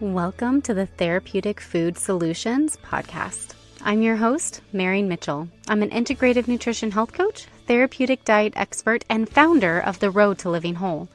Welcome to the Therapeutic Food Solutions podcast. I'm your host, Marian Mitchell. I'm an integrative nutrition health coach, therapeutic diet expert, and founder of The Road to Living Whole.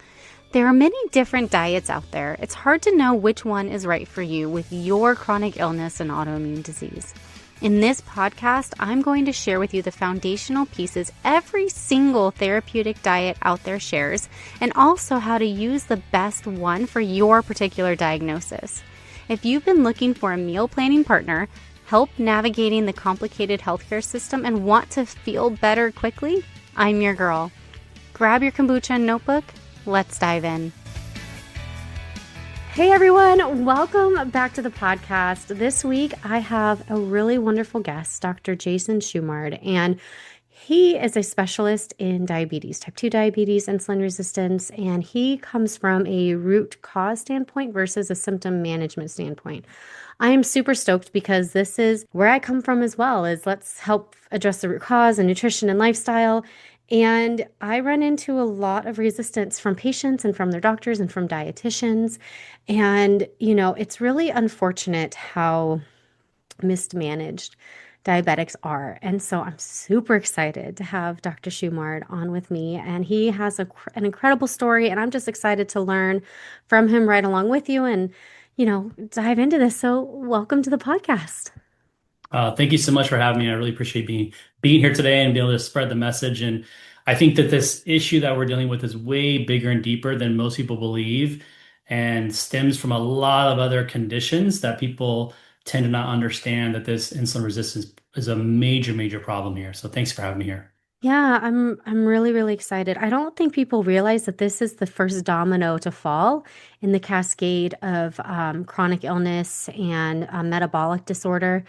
There are many different diets out there. It's hard to know which one is right for you with your chronic illness and autoimmune disease. In this podcast, I'm going to share with you the foundational pieces every single therapeutic diet out there shares, and also how to use the best one for your particular diagnosis. If you've been looking for a meal planning partner, help navigating the complicated healthcare system, and want to feel better quickly, I'm your girl. Grab your kombucha and notebook. Let's dive in. Hey everyone, welcome back to the podcast. This week I have a really wonderful guest, Dr. Jason Shumard, and he is a specialist in diabetes, type 2 diabetes, insulin resistance, and he comes from a root cause standpoint versus a symptom management standpoint. I am super stoked because this is where I come from as well, is let's help address the root cause and nutrition and lifestyle. And I run into a lot of resistance from patients and from their doctors and from dietitians. And, it's really unfortunate how mismanaged diabetics are. And so I'm super excited to have Dr. Shumard on with me. And he has an incredible story. And I'm just excited to learn from him right along with you and, dive into this. So welcome to the podcast. Thank you so much for having me. I really appreciate being here today and being able to spread the message. And I think that this issue that we're dealing with is way bigger and deeper than most people believe, and stems from a lot of other conditions that people tend to not understand, that this insulin resistance is a major, major problem here. So thanks for having me here. Yeah, I'm really, really excited. I don't think people realize that this is the first domino to fall in the cascade of chronic illness and metabolic disorder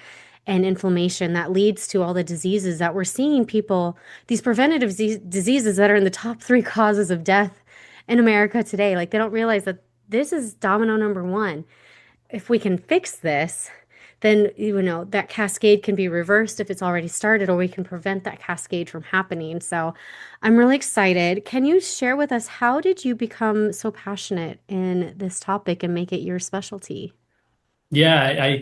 and inflammation that leads to all the diseases that we're seeing people, these preventative diseases that are in the top 3 causes of death in America today. Like, they don't realize that this is domino number 1. If we can fix this, then that cascade can be reversed if it's already started, or we can prevent that cascade from happening. So I'm really excited. Can you share with us, how did you become so passionate in this topic and make it your specialty? Yeah,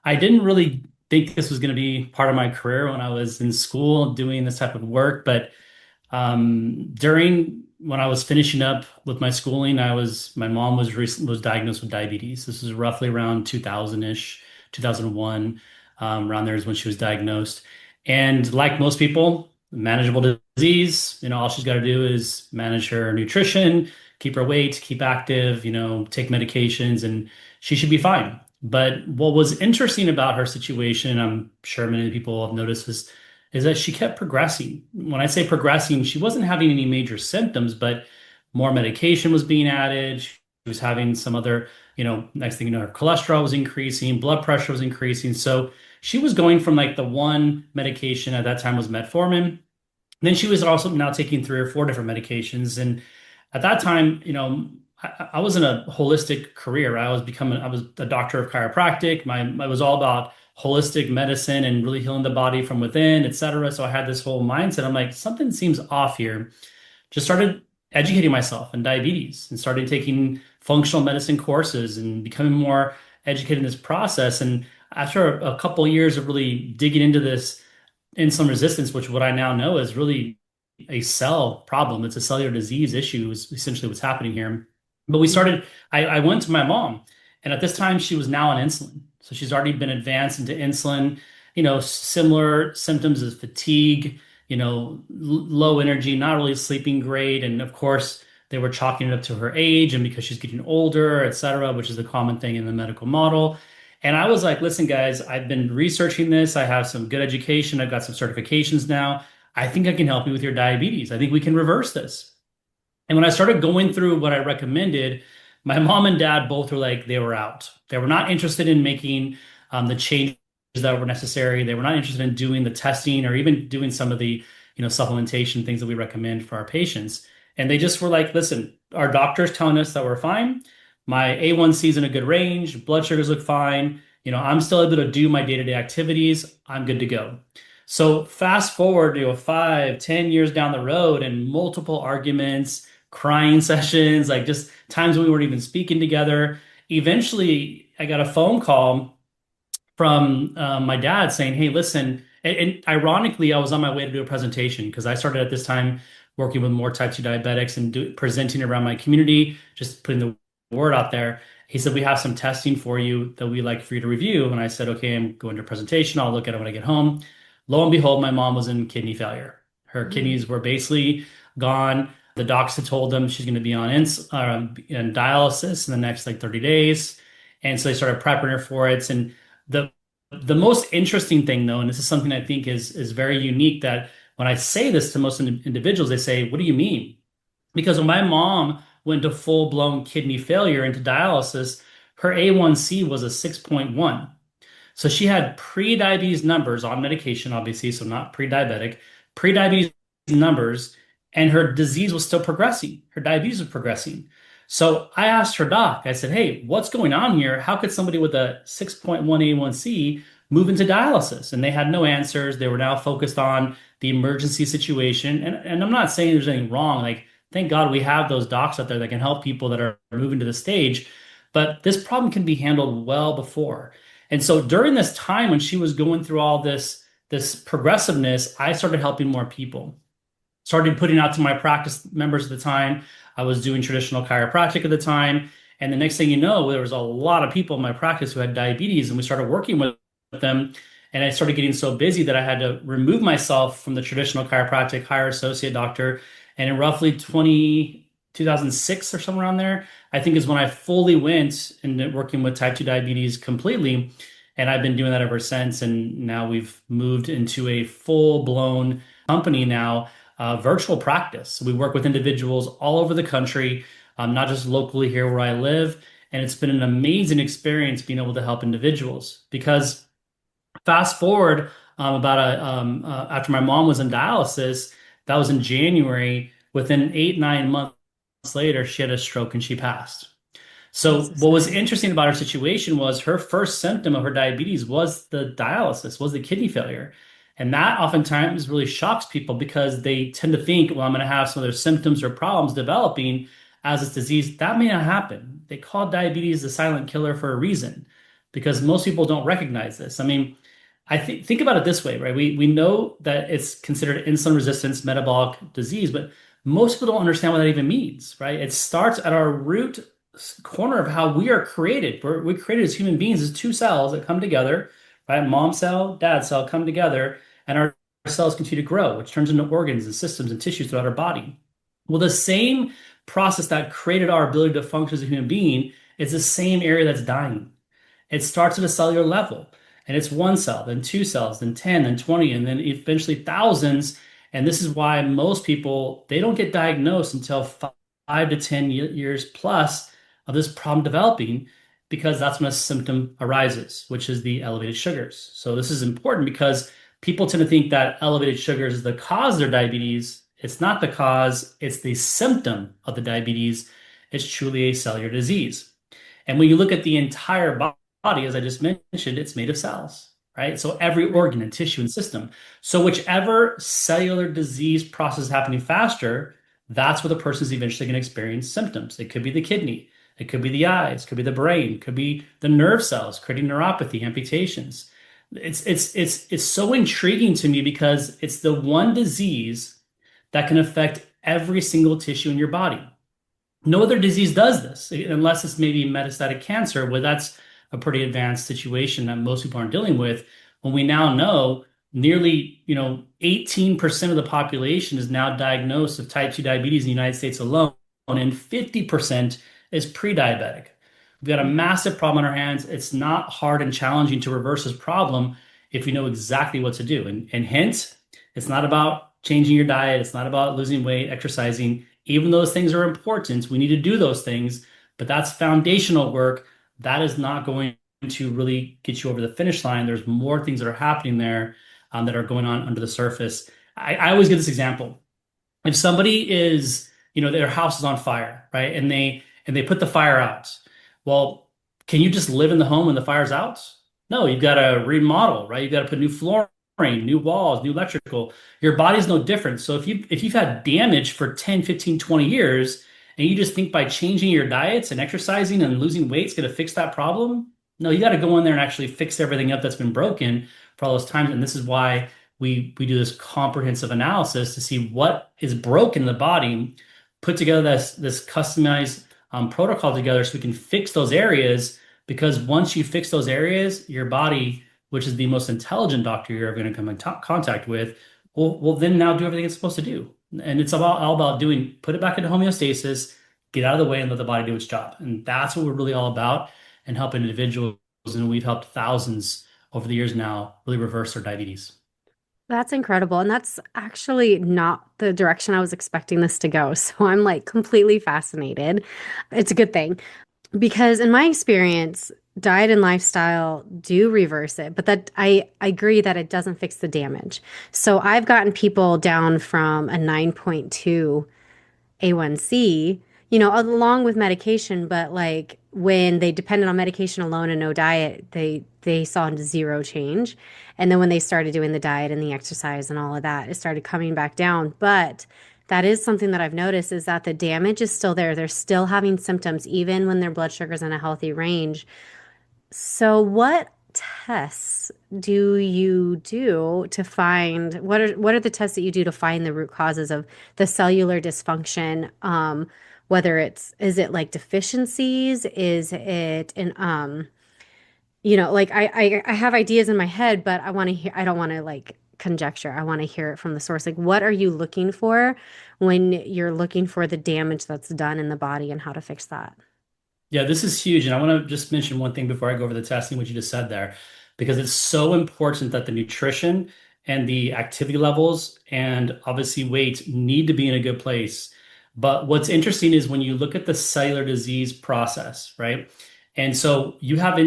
I didn't really think this was going to be part of my career when I was in school doing this type of work, but during when I was finishing up with my schooling, my mom was diagnosed with diabetes. This is roughly around 2000-ish, 2001. Around there is when she was diagnosed. And like most people, manageable disease, all she's got to do is manage her nutrition, keep her weight, keep active, take medications, and she should be fine. But what was interesting about her situation, and I'm sure many people have noticed this, is that she kept progressing. When I say progressing, she wasn't having any major symptoms, but more medication was being added. She was having some other, next thing you know, her cholesterol was increasing, blood pressure was increasing. So she was going from like the one medication at that time was metformin. Then she was also now taking 3 or 4 different medications. And at that time, I was in a holistic career. I was a doctor of chiropractic. I was all about holistic medicine and really healing the body from within, et cetera. So I had this whole mindset. I'm like, something seems off here. Just started educating myself in diabetes and started taking functional medicine courses and becoming more educated in this process. And after a couple of years of really digging into this insulin resistance, which what I now know is really a cell problem, it's a cellular disease issue, is essentially what's happening here. But I went to my mom, and at this time she was now on insulin. So she's already been advanced into insulin, similar symptoms as fatigue, low energy, not really sleeping great. And of course, they were chalking it up to her age and because she's getting older, et cetera, which is a common thing in the medical model. And I was like, listen, guys, I've been researching this. I have some good education. I've got some certifications now. I think I can help you with your diabetes. I think we can reverse this. And when I started going through what I recommended, my mom and dad both were like, they were out. They were not interested in making the changes that were necessary. They were not interested in doing the testing or even doing some of the, supplementation things that we recommend for our patients. And they just were like, listen, our doctor's telling us that we're fine. My A1C is in a good range. Blood sugars look fine. I'm still able to do my day-to-day activities. I'm good to go. So fast forward, 5, 10 years down the road and multiple arguments, crying sessions, like just times when we weren't even speaking together. eventually I got a phone call from my dad saying, "Hey, listen." And ironically, I was on my way to do a presentation because I started at this time working with more type 2 diabetics and presenting around my community, just putting the word out there. He said, "We have some testing for you that we'd like for you to review." And I said, "Okay, I'm going to a presentation. I'll look at it when I get home." Lo and behold, my mom was in kidney failure. Her Mm. kidneys were basically gone. The docs had told them she's going to be on in dialysis in the next like 30 days. And so they started prepping her for it. And the the most interesting thing, though, and this is something I think is very unique, that when I say this to most individuals, they say, "What do you mean?" Because when my mom went to full-blown kidney failure into dialysis, her A1C was a 6.1. So she had pre-diabetes numbers on medication, obviously, so not pre-diabetic, pre-diabetes numbers, and her disease was still progressing. Her diabetes was progressing. So I asked her doc, I said, "Hey, what's going on here? How could somebody with a 6.1 A1C move into dialysis?" And they had no answers. They were now focused on the emergency situation. And I'm not saying there's anything wrong. Like, thank God we have those docs out there that can help people that are moving to the stage. But this problem can be handled well before. And so during this time when she was going through all this progressiveness, I started helping more people. Started putting out to my practice members at the time. I was doing traditional chiropractic at the time. And the next thing you know, there was a lot of people in my practice who had diabetes, and we started working with them. And I started getting so busy that I had to remove myself from the traditional chiropractic, hire associate doctor. And in roughly 2006 or somewhere around there, I think is when I fully went into working with type 2 diabetes completely. And I've been doing that ever since. And now we've moved into a full-blown company now, virtual practice. We work with individuals all over the country, not just locally here where I live. And it's been an amazing experience being able to help individuals because fast forward about after my mom was in dialysis, that was in January. Within 8, 9 months later, she had a stroke and she passed. I'm So so what was sorry. interesting about her situation was her first symptom of her diabetes was the dialysis, was the kidney failure. And that oftentimes really shocks people because they tend to think, well, I'm going to have some of their symptoms or problems developing as this disease. That may not happen. They call diabetes the silent killer for a reason because most people don't recognize this. I mean, think about it this way, right? We know that it's considered insulin resistance metabolic disease, but most people don't understand what that even means, right? It starts at our root corner of how we are created. We created as human beings as two cells that come together, right? Mom cell, dad cell come together, and our cells continue to grow, which turns into organs and systems and tissues throughout our body. Well, the same process that created our ability to function as a human being is the same area that's dying. It starts at a cellular level, and it's one cell, then two cells, then 10, then 20, and then eventually thousands. And this is why most people, they don't get diagnosed until 5 to 10 years plus of this problem developing, because that's when a symptom arises, which is the elevated sugars. So this is important because people tend to think that elevated sugars is the cause of their diabetes. It's not the cause, it's the symptom of the diabetes. It's truly a cellular disease. And when you look at the entire body, as I just mentioned, it's made of cells, right? So every organ and tissue and system. So whichever cellular disease process is happening faster, that's where the person is eventually going to experience symptoms. It could be the kidney, it could be the eyes, it could be the brain, it could be the nerve cells, creating neuropathy, amputations. It's so intriguing to me because it's the one disease that can affect every single tissue in your body. No other disease does this, unless it's maybe metastatic cancer, where that's a pretty advanced situation that most people aren't dealing with. When we now know nearly, 18% of the population is now diagnosed with type 2 diabetes in the United States alone, and 50% is pre-diabetic. We've got a massive problem on our hands. It's not hard and challenging to reverse this problem if we know exactly what to do. And hence, it's not about changing your diet. It's not about losing weight, exercising. Even those things are important. We need to do those things, but that's foundational work. That is not going to really get you over the finish line. There's more things that are happening there that are going on under the surface. I always give this example. If somebody is, their house is on fire, right? And they put the fire out. Well, can you just live in the home when the fire's out? No, you've got to remodel, right? You've got to put new flooring, new walls, new electrical. Your body's no different. So if you've had damage for 10, 15, 20 years And you just think by changing your diets and exercising and losing weight is going to fix that problem. No, you got to go in there and actually fix everything up that's been broken for all those times. And this is why we do this comprehensive analysis to see what is broken in the body, put together this customized protocol together so we can fix those areas. Because once you fix those areas, your body, which is the most intelligent doctor you're ever going to come in contact with, will then now do everything it's supposed to do. And it's all about doing, put it back into homeostasis, get out of the way and let the body do its job. And that's what we're really all about and helping individuals. And we've helped thousands over the years now really reverse their diabetes. That's incredible. And that's actually not the direction I was expecting this to go. So I'm like completely fascinated. It's a good thing because in my experience, diet and lifestyle do reverse it, but that I agree that it doesn't fix the damage. So I've gotten people down from a 9.2 A1C, along with medication, but like when they depended on medication alone and no diet, they saw zero change. And then when they started doing the diet and the exercise and all of that, it started coming back down. But that is something that I've noticed is that the damage is still there. They're still having symptoms even when their blood sugar's in a healthy range. So what tests do you do to find what are the tests that you do to find the root causes of the cellular dysfunction? Whether is it like deficiencies? Is it an like I have ideas in my head, but I don't want to like conjecture. I want to hear it from the source. Like what are you looking for when you're looking for the damage that's done in the body and how to fix that? Yeah, this is huge. And I want to just mention one thing before I go over the testing, what you just said there, because it's so important that the nutrition and the activity levels and obviously weight need to be in a good place. But what's interesting is when you look at the cellular disease process, right? And so we have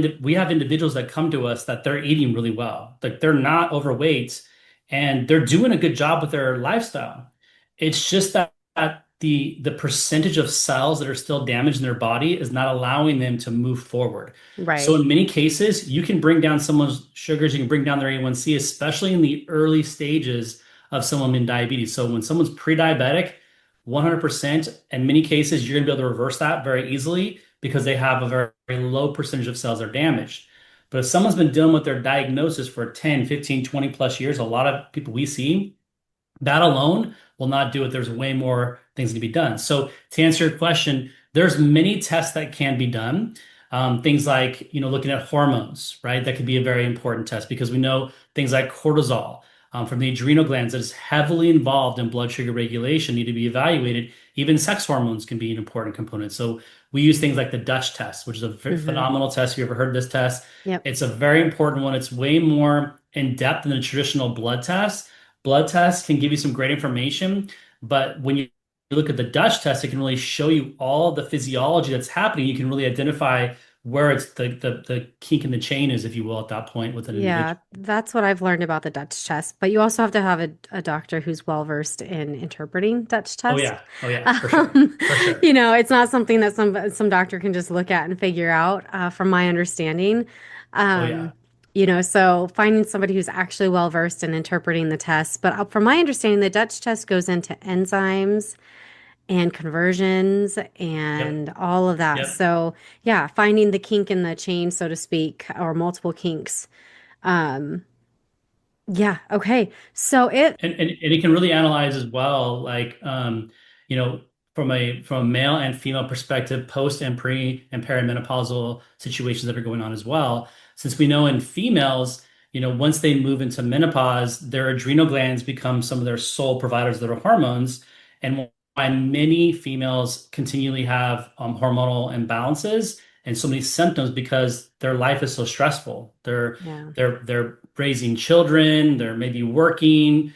individuals that come to us that they're eating really well, like they're not overweight and they're doing a good job with their lifestyle. It's just that the percentage of cells that are still damaged in their body is not allowing them to move forward. So Right. in many cases, you can bring down someone's sugars, you can bring down their A1C, especially in the early stages of someone in diabetes. So when someone's pre-diabetic, 100%, in many cases, you're going to be able to reverse that very easily because they have a very, very low percentage of cells that are damaged. But if someone's been dealing with their diagnosis for 10, 15, 20 plus years, a lot of people we see, that alone will not do it. There's way more things to be done. So to answer your question, there's many tests that can be done. Things like, looking at hormones, right? That could be a very important test because we know things like cortisol from the adrenal glands that is heavily involved in blood sugar regulation need to be evaluated. Even sex hormones can be an important component. So we use things like the Dutch test, which is a Hmm. phenomenal test. If you ever heard this test, Yep. it's a very important one. It's way more in depth than a traditional blood test. Blood tests can give you some great information, but when you look at the Dutch test, it can really show you all the physiology that's happening. You can really identify where it's the kink in the chain is, if you will, at that point with an Yeah, individual. that's what I've learned about the Dutch test. But you also have to have a doctor who's well versed in interpreting Dutch Oh tests. yeah, oh yeah, for sure, for sure. It's not something that some doctor can just look at and figure out, from my understanding. Oh Um, yeah, so finding somebody who's actually well versed in interpreting the test. But from my understanding, the Dutch test goes into enzymes and conversions yep, and all of that. yep. So yeah, finding the kink in the chain, so to speak, or multiple kinks. Um, yeah, okay. So it, And it can really analyze as well, like you know, from a male and female perspective, post and pre and perimenopausal situations that are going on as well. Since we know in females, once they move into menopause, their adrenal glands become some of their sole providers of their hormones, and why many females continually have hormonal imbalances and so many symptoms because their life is so stressful. They're yeah. they're they're raising children, they're maybe working,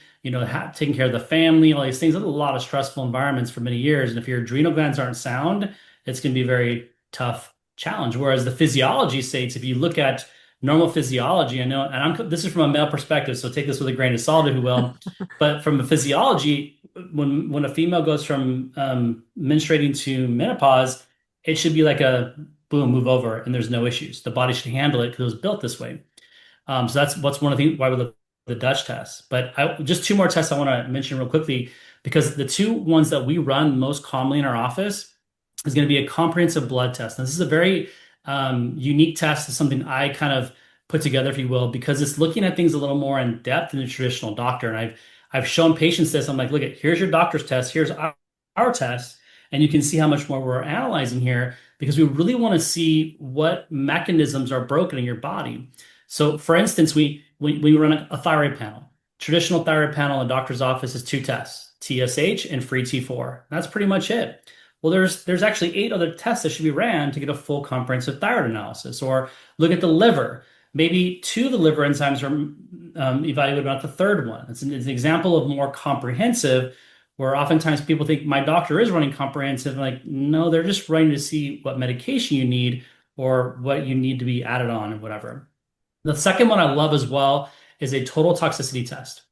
taking care of the family, all these things. There's a lot of stressful environments for many years. And if your adrenal glands aren't sound, it's going to be a very tough challenge. Whereas the physiology states, if you look at normal physiology, I know, and this is from a male perspective, so take this with a grain of salt, if you will. But from a physiology, when a female goes from menstruating to menopause, it should be like a boom, move over, and there's no issues. The body should handle it because it was built this way. So that's what's one of the why we look at the Dutch test. But just two more tests I want to mention real quickly because the two ones that we run most commonly in our office is going to be a comprehensive blood test. Now, this is a very unique test. It's something I kind of put together, if you will, because it's looking at things a little more in depth than a traditional doctor. And I've shown patients this. I'm like, look, here's your doctor's test. Here's our test. And you can see how much more we're analyzing here because we really want to see what mechanisms are broken in your body. So, for instance, we run a thyroid panel. Traditional thyroid panel in a doctor's office is two tests, TSH and free T4. That's pretty much it. Well, there's actually eight other tests that should be ran to get a full comprehensive thyroid analysis. Or look at the liver. Maybe two of the liver enzymes are evaluated, about the third one. It's an example of more comprehensive, where oftentimes people think my doctor is running comprehensive. Like, no, they're just running to see what medication you need or what you need to be added on or whatever. The second one I love as well is a total toxicity test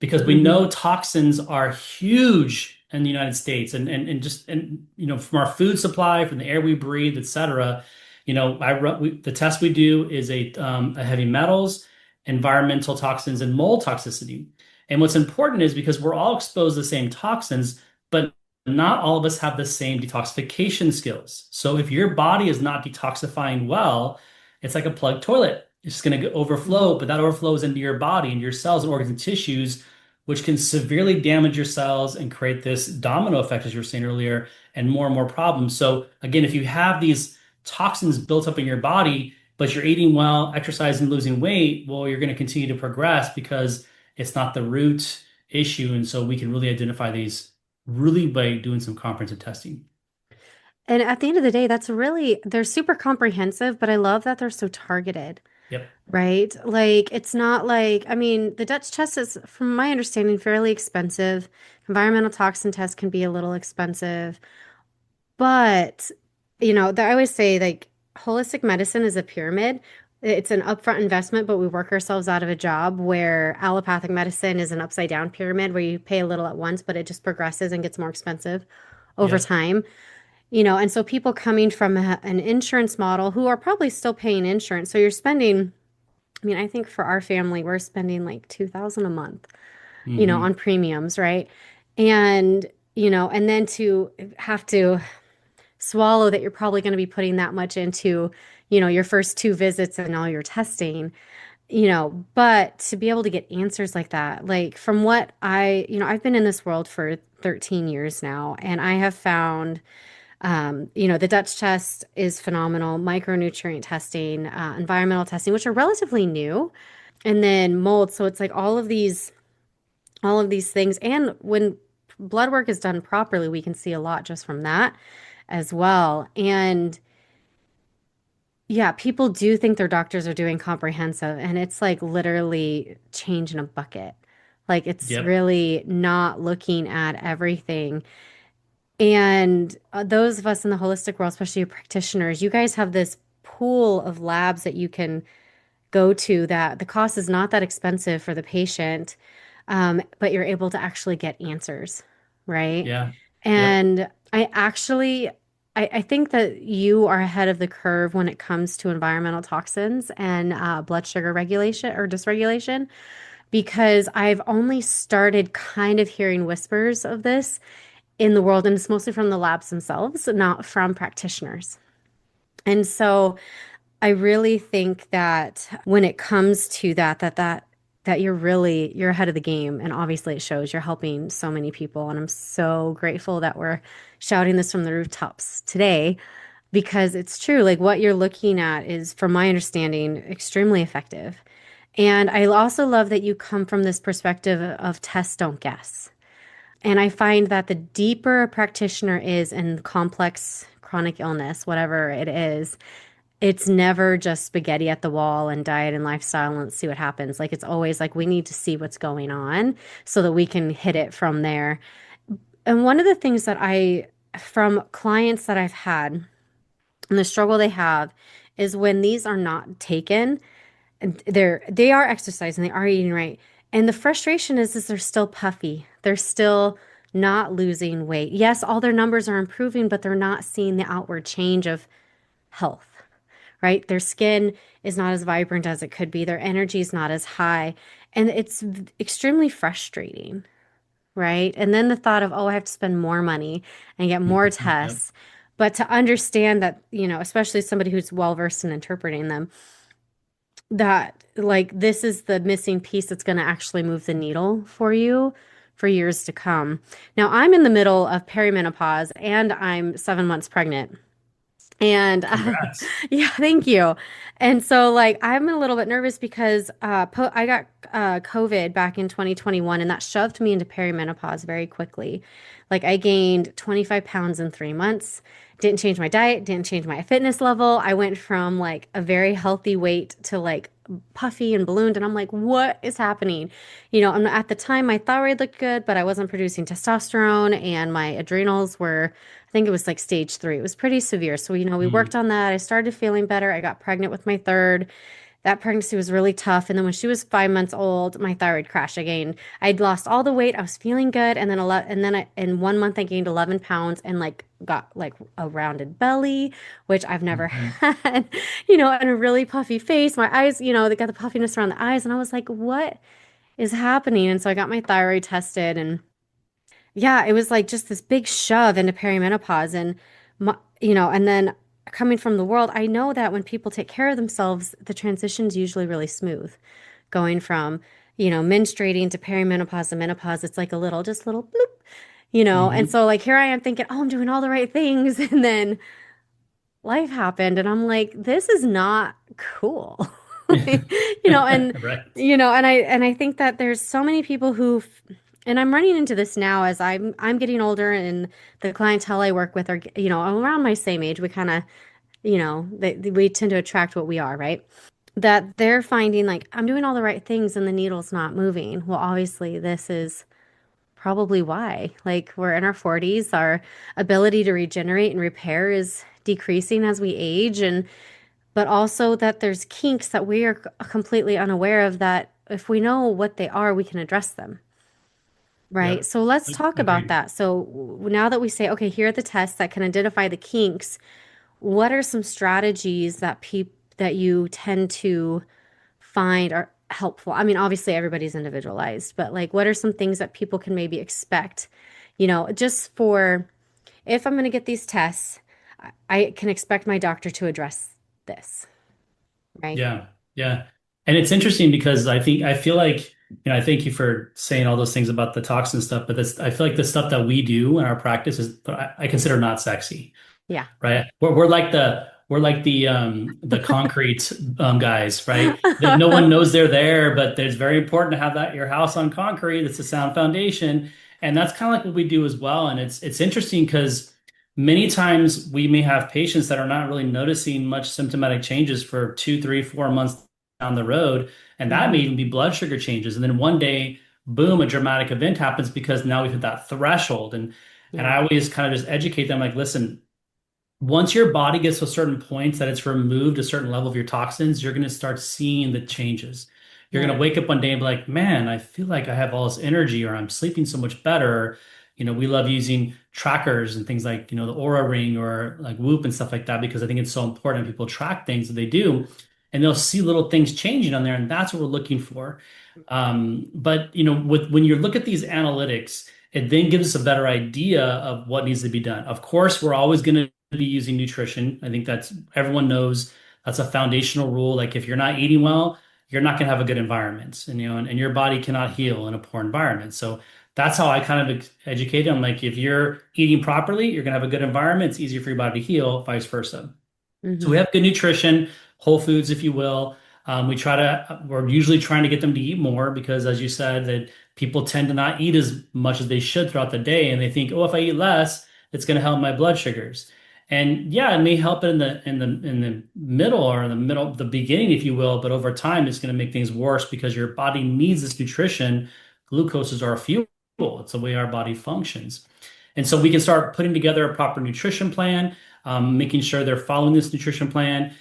because we Hmm. know toxins are huge in the United States and just from our food supply, from the air we breathe, et cetera. The test we do is a heavy metals, environmental toxins, and mold toxicity. And what's important is because we're all exposed to the same toxins, but not all of us have the same detoxification skills. So if your body is not detoxifying well, it's like a plugged toilet. It's just going to overflow, but that overflows into your body and your cells and organs and tissues, which can severely damage your cells and create this domino effect, as you were saying earlier, and more problems. So, again, if you have these toxins built up in your body, but you're eating well, exercising, losing weight, well, you're going to continue to progress because it's not the root issue. And so we can really identify these really by doing some comprehensive testing. And at the end of the day, they're super comprehensive, but I love that they're so targeted, Yep. right? Like, it's not like, I mean, the Dutch test is, from my understanding, fairly expensive. Environmental toxin test can be a little expensive, but, I always say, like, holistic medicine is a pyramid. It's an upfront investment, but we work ourselves out of a job where allopathic medicine is an upside down pyramid where you pay a little at once, but it just progresses and gets more expensive over Yep. time. And so people coming from an insurance model who are probably still paying insurance. So you're spending, I mean, I think for our family, we're spending like 2,000 a month, Hmm. on premiums, right? And, and then to have to swallow that you're probably going to be putting that much into, your first two visits and all your testing, but to be able to get answers like that, like from what I've been in this world for 13 years now, and I have found the Dutch test is phenomenal, micronutrient testing, environmental testing, which are relatively new, and then mold. So it's like all of these things. And when blood work is done properly, we can see a lot just from that as well. And yeah, people do think their doctors are doing comprehensive, and it's like literally change in a bucket. Like it's Yep. really not looking at everything. And those of us in the holistic world, especially practitioners, you guys have this pool of labs that you can go to that the cost is not that expensive for the patient, but you're able to actually get answers, right? Yeah. Yep. And I think that you are ahead of the curve when it comes to environmental toxins and blood sugar regulation or dysregulation, because I've only started kind of hearing whispers of this in the world, and it's mostly from the labs themselves, not from practitioners. And so I really think that when it comes to that you're ahead of the game, and obviously it shows you're helping so many people, and I'm so grateful that we're shouting this from the rooftops today because it's true. Like what you're looking at is, from my understanding, extremely effective. And I also love that you come from this perspective of test, don't guess. And I find that the deeper a practitioner is in complex chronic illness, whatever it is, it's never just spaghetti at the wall and diet and lifestyle and let's see what happens. Like it's always like we need to see what's going on so that we can hit it from there. And one of the things from clients that I've had and the struggle they have is when these are not taken, they are exercising, they are eating right. And the frustration is they're still puffy. They're still not losing weight. Yes, all their numbers are improving, but they're not seeing the outward change of health, right? Their skin is not as vibrant as it could be. Their energy is not as high. And it's extremely frustrating, right? And then the thought of, oh, I have to spend more money and get more Yep. tests. But to understand that, especially somebody who's well versed in interpreting them, that like this is the missing piece that's going to actually move the needle for you for years to come. Now, I'm in the middle of perimenopause and I'm 7 months pregnant. And Congrats. yeah, thank you. And so, like, I'm a little bit nervous because I got COVID back in 2021, and that shoved me into perimenopause very quickly. Like, I gained 25 pounds in 3 months. Didn't change my diet, didn't change my fitness level. I went from like a very healthy weight to like puffy and ballooned. And I'm like, what is happening? At the time, my thyroid looked good, but I wasn't producing testosterone, and my adrenals were, I think it was like stage 3. It was pretty severe. So, we Mm, worked on that. I started feeling better. I got pregnant with my third. That pregnancy was really tough. And then when she was 5 months old, my thyroid crashed again. I'd lost all the weight. I was feeling good. In 1 month, I gained 11 pounds and like got like a rounded belly, which I've never mhm. had, and a really puffy face. My eyes, they got the puffiness around the eyes. And I was like, what is happening? And so I got my thyroid tested, and yeah, it was like just this big shove into perimenopause. And then coming from the world, I know that when people take care of themselves, the transition's usually really smooth. Going from, menstruating to perimenopause to menopause, it's like just little bloop. And Mhm. so like here I am thinking, oh, I'm doing all the right things. And then life happened and I'm like, this is not cool. Like, you know, and Right. and I think that there's so many people and I'm running into this now as I'm getting older, and the clientele I work with are, around my same age. We kind of, we tend to attract what we are, right? That they're finding like I'm doing all the right things and the needle's not moving. Well, obviously this is probably why. Like we're in our 40s, our ability to regenerate and repair is decreasing as we age, and but also that there's kinks that we are completely unaware of, that if we know what they are, we can address them. Right. Yep. So let's talk about Agreed. that. So now that we say, okay, here are the tests that can identify the kinks, what are some strategies that you tend to find are helpful? I mean, obviously everybody's individualized, but like what are some things that people can maybe expect, just for if I'm going to get these tests, I can expect my doctor to address this, right? Yeah. Yeah. And it's interesting because I feel like, I thank you for saying all those things about the toxin stuff, but I feel like the stuff that we do in our practice is, I consider not sexy, Yeah. right? We're like the concrete guys, right? That no one knows they're there, but it's very important to have that your house on concrete. It's a sound foundation, and that's kind of like what we do as well. And it's interesting because many times we may have patients that are not really noticing much symptomatic changes for 2, 3, 4 months down the road, and that may Hmm. even be blood sugar changes. And then one day, boom, a dramatic event happens because now we've hit that threshold. And Yeah. I always kind of just educate them like, listen, once your body gets to a certain point that it's removed a certain level of your toxins, you're going to start seeing the changes. You're going Yep. to wake up one day and be like, man, I feel like I have all this energy, or I'm sleeping so much better. We love using trackers and things like, the Aura Ring or like Whoop and stuff like that, because I think it's so important people track things that they do, and they'll see little things changing on there. And that's what we're looking for. But, when you look at these analytics, it then gives us a better idea of what needs to be done. Of course, we're always going to be using nutrition. I think that's everyone knows that's a foundational rule. Like if you're not eating well, you're not going to have a good environment, and your body cannot heal in a poor environment. So that's how I kind of educate them. Like if you're eating properly, you're going to have a good environment. It's easier for your body to heal, vice versa. So we Hmm. have good nutrition, whole foods, if you will. We're usually trying to get them to eat more because, as you said, that people tend to not eat as much as they should throughout the day, and they think, oh, if I eat less, it's going to help my blood sugars. And yeah, it may help it in the middle, or in the middle, the beginning, if you will, but over time, it's going to make things worse because your body needs this nutrition. Glucose is our fuel. It's the way our body functions. And so we can start putting together a proper nutrition plan, making sure they're following this nutrition plan.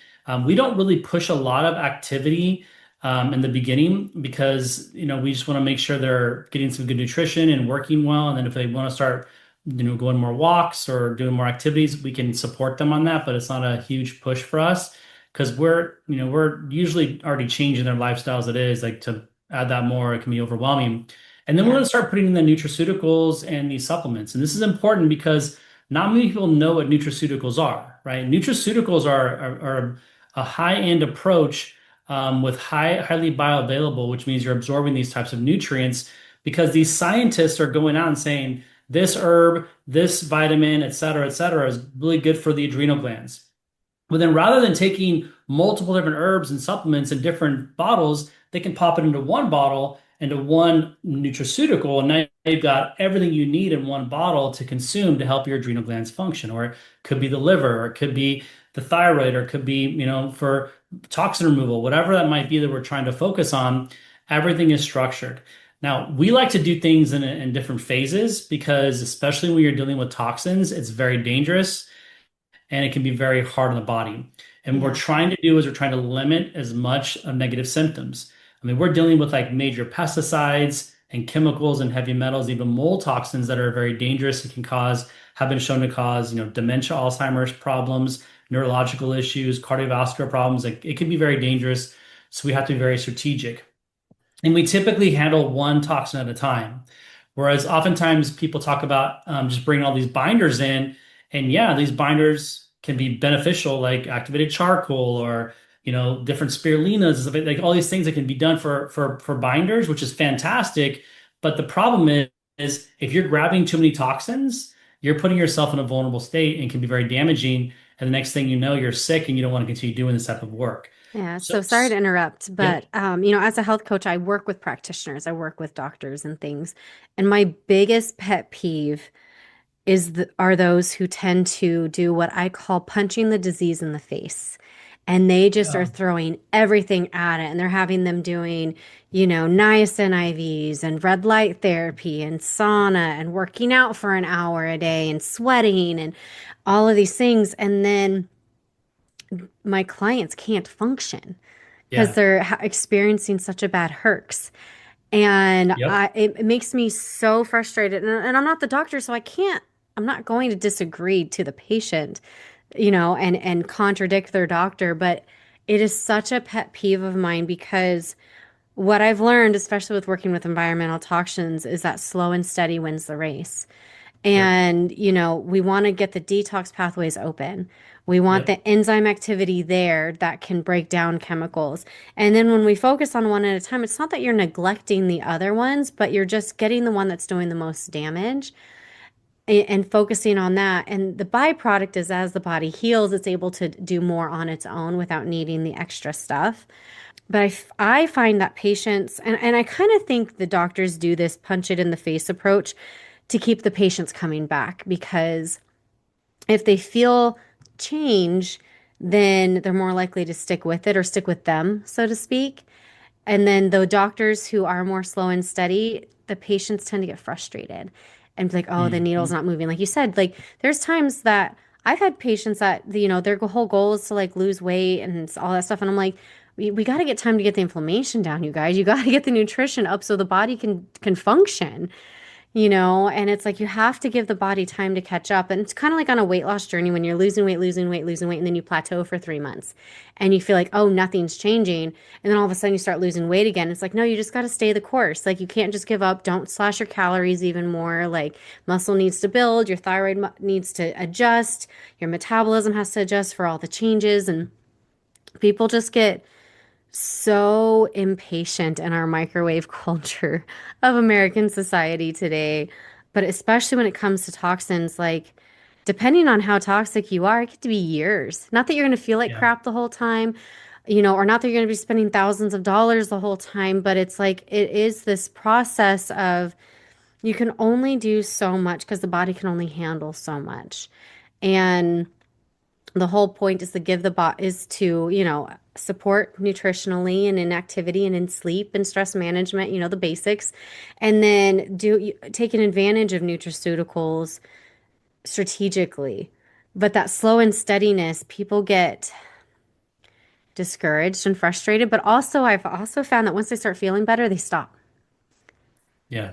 We don't really push a lot of activity in the beginning because we just want to make sure they're getting some good nutrition and working well. And then if they want to start going more walks or doing more activities, we can support them on that. But it's not a huge push for us because we're usually already changing their lifestyles. It is like to add that more, it can be overwhelming. And then we're going Yeah. to start putting in the nutraceuticals and these supplements. And this is important because not many people know what nutraceuticals are, right? Nutraceuticals are a high-end approach with highly bioavailable, which means you're absorbing these types of nutrients because these scientists are going out and saying this herb, this vitamin, et cetera, is really good for the adrenal glands. But then rather than taking multiple different herbs and supplements in different bottles, they can pop it into one bottle, into one nutraceutical, and now you've got everything you need in one bottle to consume to help your adrenal glands function. Or it could be the liver, or it could be the thyroid, or it could be, for toxin removal, whatever that might be that we're trying to focus on, everything is structured. Now, we like to do things in different phases because, especially when you're dealing with toxins, it's very dangerous and it can be very hard on the body. And what we're Yeah. trying to do is we're trying to limit as much of negative symptoms. I mean, we're dealing with like major pesticides and chemicals and heavy metals, even mold toxins that are very dangerous. It can cause, have been shown to cause, dementia, Alzheimer's problems, neurological issues, cardiovascular problems. Like, it can be very dangerous. So we have to be very strategic. And we typically handle one toxin at a time. Whereas oftentimes people talk about just bringing all these binders in, and yeah, these binders can be beneficial, like activated charcoal or different spirulinas and stuff like all these things that can be done for binders, which is fantastic. But the problem is if you're grabbing too many toxins, you're putting yourself in a vulnerable state and can be very damaging. And the next thing you know, you're sick and you don't want to continue doing this type of work. Yeah, So, so sorry to interrupt, yep, but as a health coach, I work with practitioners, I work with doctors and things. And my biggest pet peeve are those who tend to do what I call punching the disease in the face. And they just are yeah, throwing everything at it. And they're having them doing, niacin IVs and red light therapy and sauna and working out for an hour a day and sweating and all of these things. And then my clients can't function because yeah, they're experiencing such a bad herx. And yep, it makes me so frustrated. And I'm not the doctor, so I'm not going to disagree to the patient, and contradict their doctor. But it is such a pet peeve of mine because what I've learned, especially with working with environmental toxins, is that slow and steady wins the race. yep, And, we want to get the detox pathways open. We want yep. the enzyme activity there that can break down chemicals. And then when we focus on one at a time, it's not that you're neglecting the other ones, but you're just getting the one that's doing the most damage and focusing on that. And the byproduct is as the body heals, it's able to do more on its own without needing the extra stuff. But I find that patients, and I kind of think the doctors do this punch it in the face approach to keep the patients coming back because if they feel change, then they're more likely to stick with it or stick with them, so to speak. And then the doctors who are more slow and steady, the patients tend to get frustrated and be like, oh, the needle's Mhm. not moving. Like you said, like there's times that I've had patients that, their whole goal is to like lose weight and all that stuff. And I'm like, we got to get time to get the inflammation down, you guys. You got to get the nutrition up so the body can function, and it's like you have to give the body time to catch up. And it's kind of like on a weight loss journey when you're losing weight, losing weight, losing weight, and then you plateau for 3 months and you feel like, oh, nothing's changing. And then all of a sudden you start losing weight again. It's like, no, you just got to stay the course. Like you can't just give up. Don't slash your calories even more. Like muscle needs to build, your thyroid needs to adjust, your metabolism has to adjust for all the changes. And people just get so impatient in our microwave culture of American society today. But especially when it comes to toxins, like depending on how toxic you are, it could be years. Not that you're going to feel like Yeah, crap the whole time, or not that you're going to be spending thousands of dollars the whole time, but it's like it is this process of you can only do so much because the body can only handle so much. And the whole point is to give the bot is to, support nutritionally and in activity and in sleep and stress management, the basics, and then taking advantage of nutraceuticals strategically. But that slow and steadiness, people get discouraged and frustrated. But also, I've also found that once they start feeling better, they stop. yeah.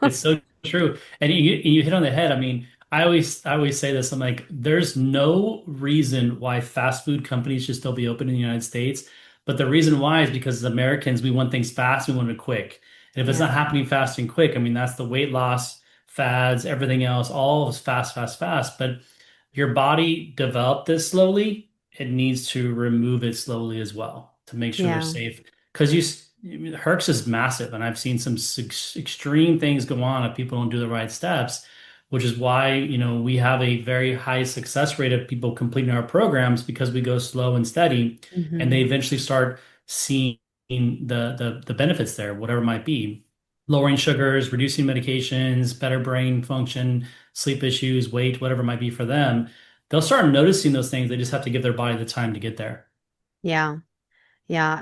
It's so true. And you hit on the head. I mean, I always say this. I'm like, there's no reason why fast food companies should still be open in the United States. But the reason why is because as Americans, we want things fast, we want it quick. And if it's Yeah. not happening fast and quick, I mean, that's the weight loss fads, everything else, all is fast, fast, fast. But your body developed this slowly. It needs to remove it slowly as well to make sure they're Yeah. safe. Because Herx is massive, and I've seen some extreme things go on if people don't do the right steps, which is why, we have a very high success rate of people completing our programs because we go slow and steady, and they Hmm. eventually start seeing the benefits there, whatever it might be. Lowering sugars, reducing medications, better brain function, sleep issues, weight, whatever it might be for them. They'll start noticing those things. They just have to give their body the time to get there. Yeah. Yeah.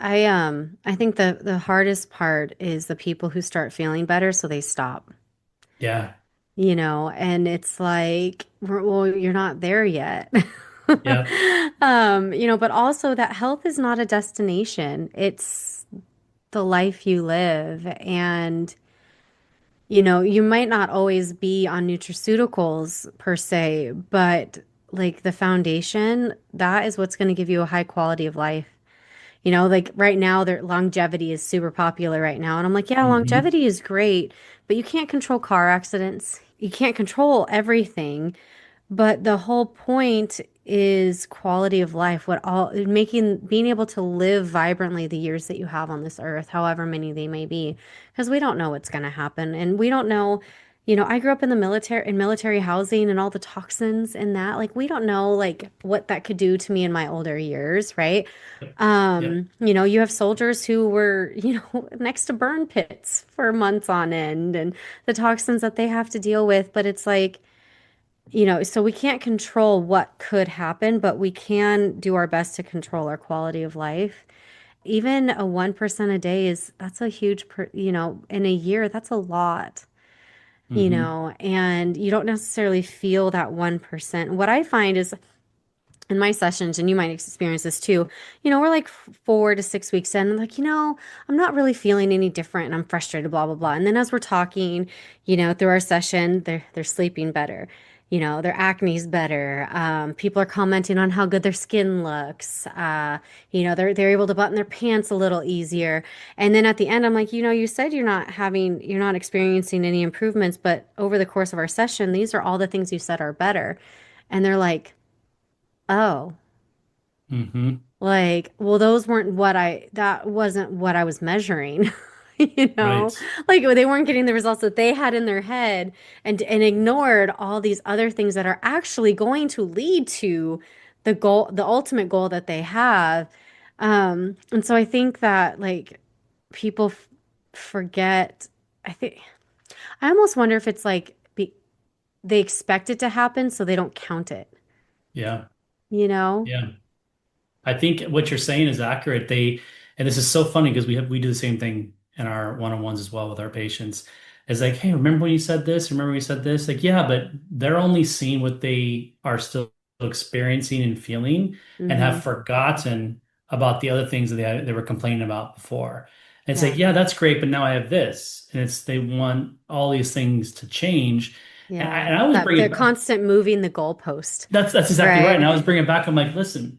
I think the hardest part is the people who start feeling better, so they stop. Yeah. And it's like, well, you're not there yet. Yeah. But also that health is not a destination. It's the life you live. And, you might not always be on nutraceuticals per se, but like the foundation, that is what's going to give you a high quality of life. Like right now, their longevity is super popular right now. And I'm like, yeah, Hmm. longevity is great, but you can't control car accidents. You can't control everything. But the whole point is quality of life, being able to live vibrantly the years that you have on this earth, however many they may be, because we don't know what's going to happen. And we don't know, I grew up in the military, in military housing and all the toxins in that. Like, we don't know, like, what that could do to me in my older years, right? Yep. Yep. You have soldiers who were, next to burn pits for months on end and the toxins that they have to deal with. But it's like, so we can't control what could happen, but we can do our best to control our quality of life. Even a 1% a day that's a huge, in a year, that's a lot, Hmm. and you don't necessarily feel that 1%. What I find is in my sessions, and you might experience this too, we're like 4 to 6 weeks in, and like, I'm not really feeling any different and I'm frustrated, blah, blah, blah. And then as we're talking, through our session, they're sleeping better. Their acne's better. People are commenting on how good their skin looks. They're able to button their pants a little easier. And then at the end, I'm like, you said you're not experiencing any improvements, but over the course of our session, these are all the things you said are better. And they're like, oh, Hmm. like, well, that wasn't what I was measuring, Right. like they weren't getting the results that they had in their head and ignored all these other things that are actually going to lead to the ultimate goal that they have. And so I think that like people forget, I think, I almost wonder if it's like they expect it to happen, so they don't count it, Yeah. you know? Yeah. I think what you're saying is accurate. And this is so funny because we do the same thing in our one-on-ones as well with our patients. It's like, hey, remember when you said this? Remember when you said this? Like, yeah, but they're only seeing what they are still experiencing and feeling and Mm-hmm. have forgotten about the other things that they were complaining about before. And it's Yeah. like, yeah, that's great, but now I have this. And they want all these things to change. Yeah, And I always that bring the it back. constant moving the goalpost, That's exactly right. And right? I was bringing it back. I'm like, listen,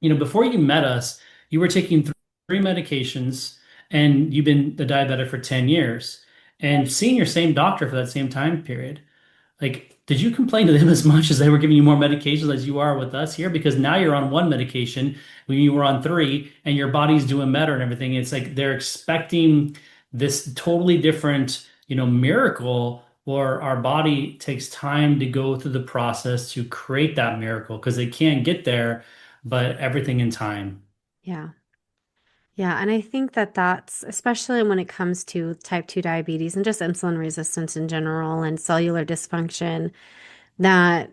before you met us, you were taking three medications and you've been the diabetic for 10 years and seeing your same doctor for that same time period. Like, did you complain to them as much as they were giving you more medications as you are with us here? Because now you're on one medication when you were on three and your body's doing better and everything. It's like they're expecting this totally different, miracle, or our body takes time to go through the process to create that miracle because they can't get there, but everything in time. Yeah. Yeah, and I think that that's especially when it comes to type 2 diabetes and just insulin resistance in general and cellular dysfunction that,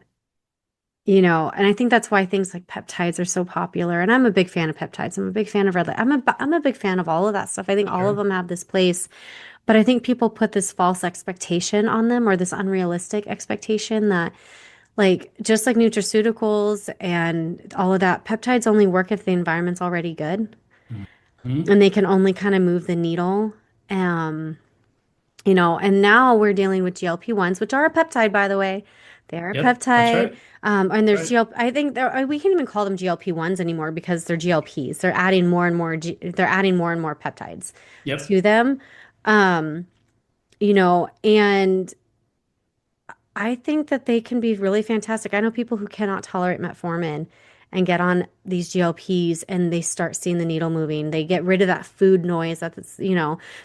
and I think that's why things like peptides are so popular. And I'm a big fan of peptides. I'm a big fan of I'm a big fan of all of that stuff. I think all of Sure. them have this place, but I think people put this false expectation on them or this unrealistic expectation that like just like nutraceuticals and all of that, peptides only work if the environment's already good Mhm. and they can only kind of move the needle. Um, and now we're dealing with GLP-1s, which are a peptide, by the way. They are a Yep, that's peptide. right. And That's there's right. I think we can't even call them GLP-1s anymore because they're GLPs. They're adding more and more, they're adding more and more peptides Yep. to them. And I think that they can be really fantastic. I know people who cannot tolerate metformin and get on these GLPs and they start seeing the needle moving. They get rid of that food noise that's,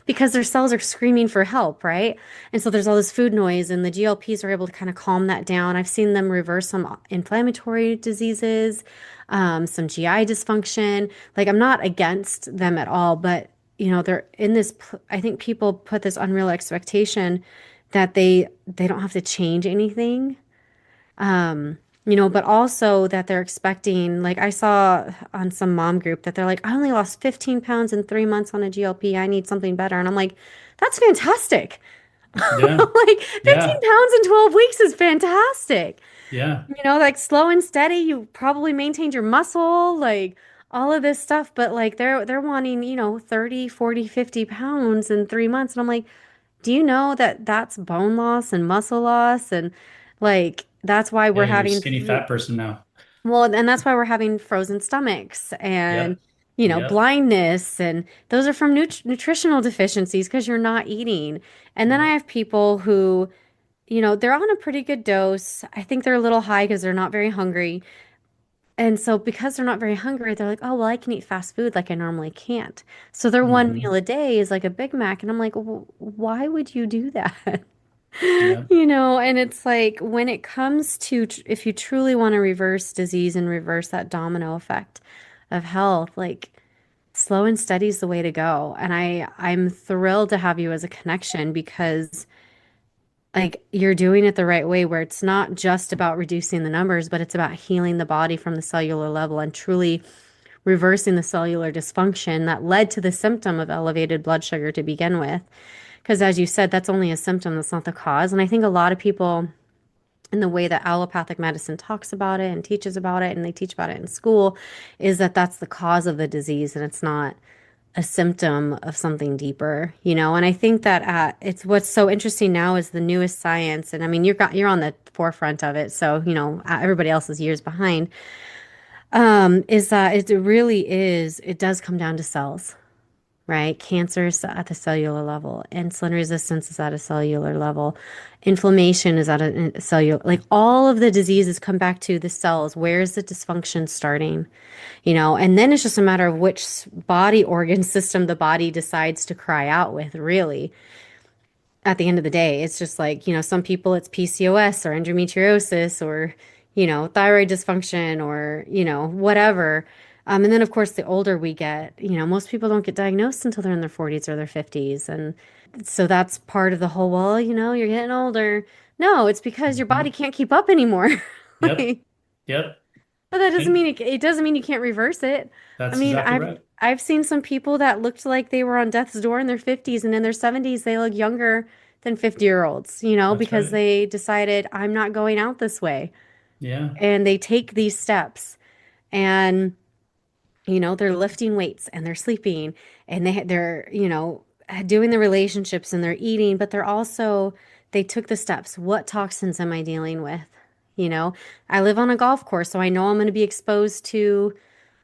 because their cells are screaming for help, right? And so there's all this food noise and the GLPs are able to kind of calm that down. I've seen them reverse some inflammatory diseases, some GI dysfunction. Like I'm not against them at all, but they're in this, I think people put this unreal expectation that they don't have to change anything. But also that they're expecting, like I saw on some mom group that they're like, I only lost 15 pounds in 3 months on a GLP. I need something better. And I'm like, that's fantastic. Yeah. Like 15 Yeah. pounds in 12 weeks is fantastic. Yeah. Like slow and steady, you probably maintained your muscle, like all of this stuff, but like they're wanting, 30, 40, 50 pounds in 3 months. And I'm like, do you know that that's bone loss and muscle loss and like that's why we're Yeah. You're a having skinny fat person now. well, and that's why we're having frozen stomachs and Yep. Yep. blindness and those are from nutritional deficiencies because you're not eating. And then I Yep. have people who, they're on a pretty good dose. I think they're a little high because they're not very hungry. And so because they're not very hungry, they're like, "Oh, well, I can eat fast food like I normally can't." So their one meal Hmm. a day is like a Big Mac, and I'm like, Why would you do that?" Yep. And it's like when it comes to if you truly want to reverse disease and reverse that domino effect of health, like slow and steady is the way to go. And I'm thrilled to have you as a connection because like you're doing it the right way where it's not just about reducing the numbers, but it's about healing the body from the cellular level and truly reversing the cellular dysfunction that led to the symptom of elevated blood sugar to begin with. Because as you said, that's only a symptom, that's not the cause. And I think a lot of people, in the way that allopathic medicine talks about it and teaches about it, and they teach about it in school, is that that's the cause of the disease and it's not a symptom of something deeper, And I think that it's what's so interesting now is the newest science, and I mean you're on the forefront of it, so everybody else is years behind. Is that it really is? It does come down to cells, right? Cancer is at the cellular level. Insulin resistance is at a cellular level. Inflammation is at a cellular, like all of the diseases come back to the cells. Where's the dysfunction starting? And then it's just a matter of which body organ system the body decides to cry out with, really at the end of the day. It's just like, some people it's PCOS or endometriosis or, thyroid dysfunction or, whatever. And then, of course, the older we get, most people don't get diagnosed until they're in their 40s or their 50s. And so that's part of the whole, well, you're getting older. No, it's because your body Hmm. can't keep up anymore. Yep. Like, Yep. but that doesn't And mean it doesn't mean you can't reverse it. I that's mean, exactly I've right. I've seen some people that looked like they were on death's door in their 50s and in their 70s they look younger than 50-year-olds, That's because right. they decided I'm not going out this way. Yeah. And they take these steps and they're lifting weights and they're sleeping and they're, doing the relationships and they're eating, but they're also they took the steps. What toxins am I dealing with? You know, I live on a golf course, so I know I'm going to be exposed to,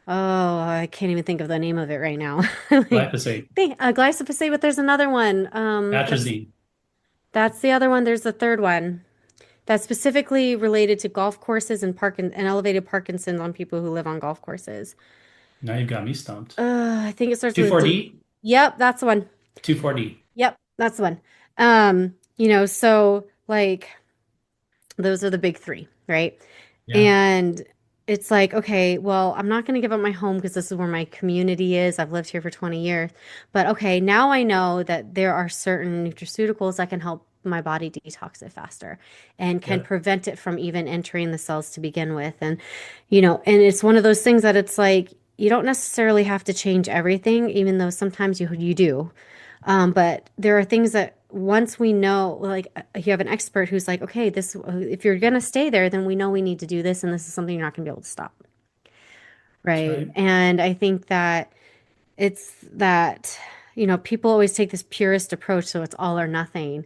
oh, I can't even think of the name of it right now. Like, Glyphosate, glyphosate, but there's another one. atrazine. That's the other one. There's the third one that's specifically related to golf courses and and elevated Parkinson's on people who live on golf courses. Now you've got me stumped. I think it starts with a D. 2,4-D? Yep, that's the one. 2,4-D. Yep, that's the one. So like those are the big three, right? Yeah. And it's like, okay, well, I'm not going to give up my home because this is where my community is. I've lived here for 20 years. But okay, now I know that there are certain nutraceuticals that can help my body detox it faster and can Yep. prevent it from even entering the cells to begin with. And it's one of those things that it's like you don't necessarily have to change everything, even though sometimes you do. But there are things that once we know, like you have an expert who's like, okay, this, if you're going to stay there, then we know we need to do this, and this is something you're not going to be able to stop. That's Right. right. And I think that it's that, people always take this purist approach, so it's all or nothing.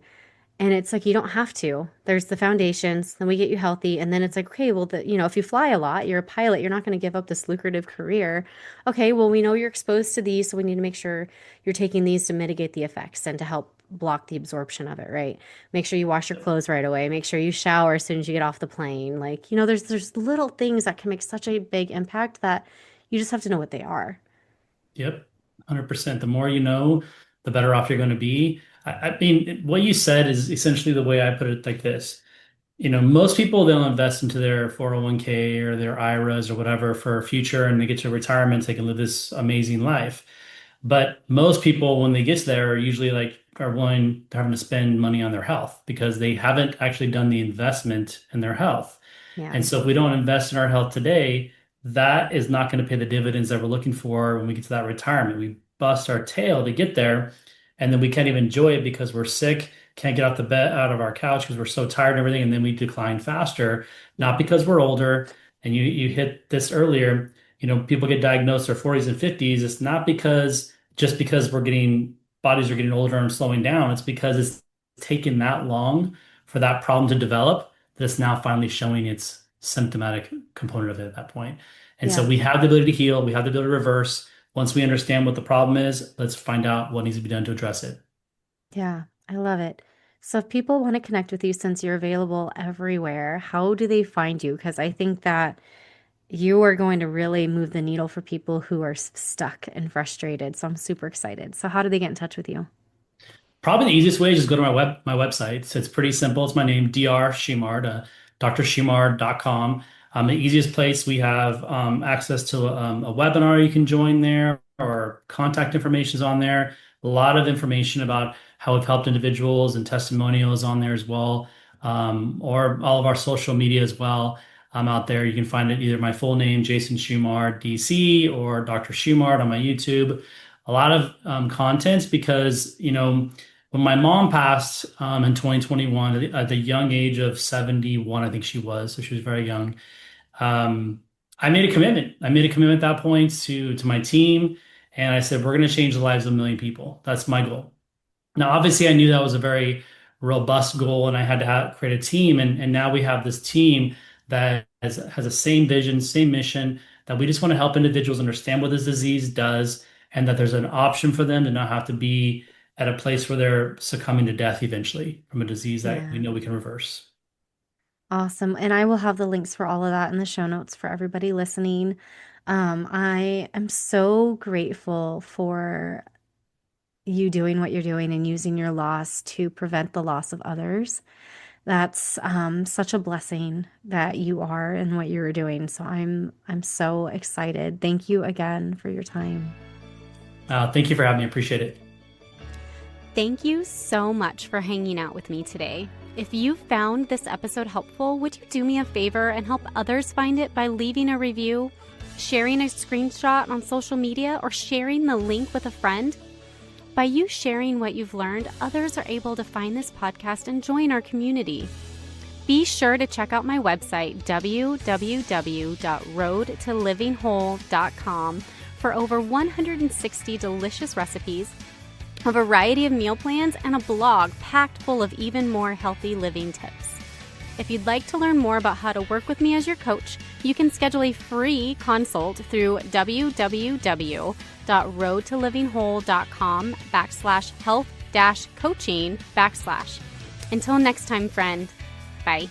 And it's like you don't have to. There's the foundations, then we get you healthy, and then it's like, okay, well, if you fly a lot, you're a pilot, you're not going to give up this lucrative career. Okay, well, we know you're exposed to these, so we need to make sure you're taking these to mitigate the effects and to help block the absorption of it, right? Make sure you wash your clothes right away. Make sure you shower as soon as you get off the plane. Like, there's little things that can make such a big impact that you just have to know what they are. Yep, 100%. The more you know, the better off you're going to be. I mean, what you said is essentially the way I put it like this. Most people they'll invest into their 401k or their IRAs or whatever for a future and they get to retirement, they can live this amazing life. But most people, when they get there, are usually like are willing to having to spend money on their health because they haven't actually done the investment in their health. Yeah. And so if we don't invest in our health today, that is not going to pay the dividends that we're looking for when we get to that retirement. We bust our tail to get there, and then we can't even enjoy it because we're sick, can't get out of our couch because we're so tired and everything, and then we decline faster, not because we're older. And you hit this earlier, people get diagnosed in their 40s and 50s. It's not because bodies are getting older and slowing down. It's because it's taken that long for that problem to develop that's now finally showing its symptomatic component of it at that point. And so Yeah. we have the ability to heal, we have the ability to reverse. Once we understand what the problem is, let's find out what needs to be done to address it. Yeah. I love it. So if people want to connect with you since you're available everywhere, how do they find you? Because I think that you are going to really move the needle for people who are stuck and frustrated. So I'm super excited. So how do they get in touch with you? Probably the easiest way is just go to my website. So it's pretty simple. It's my name, Dr. Shumard, drshumard.com. The easiest place we have access to a webinar you can join there, or contact information is on there. A lot of information about how we've helped individuals and testimonials on there as well, or all of our social media as well. Out there. You can find it either my full name, Jason Shumard, DC, or Dr. Shumard on my YouTube. A lot of content because, when my mom passed in 2021 at the young age of 71, I think she was, so she was very young. Um, I made a commitment. I made a commitment at that point to my team, and I said, we're going to change the lives of a million people. That's my goal. Now, obviously, I knew that was a very robust goal, and I had to create a team. And now we have this team that has the same vision, same mission, that we just want to help individuals understand what this disease does, and that there's an option for them to not have to be at a place where they're succumbing to death eventually from a disease that we Yeah. know we can reverse. Awesome. And I will have the links for all of that in the show notes for everybody listening. I am so grateful for you doing what you're doing and using your loss to prevent the loss of others. That's such a blessing that you are and what you're doing. So I'm so excited. Thank you again for your time. Thank you for having me. I appreciate it. Thank you so much for hanging out with me today. If you found this episode helpful, would you do me a favor and help others find it by leaving a review, sharing a screenshot on social media, or sharing the link with a friend? By you sharing what you've learned, others are able to find this podcast and join our community. Be sure to check out my website, www.roadtolivingwhole.com, for over 160 delicious recipes, a variety of meal plans, and a blog packed full of even more healthy living tips. If you'd like to learn more about how to work with me as your coach, you can schedule a free consult through www.roadtolivingwhole.com/health-coaching/. Until next time, friend. Bye.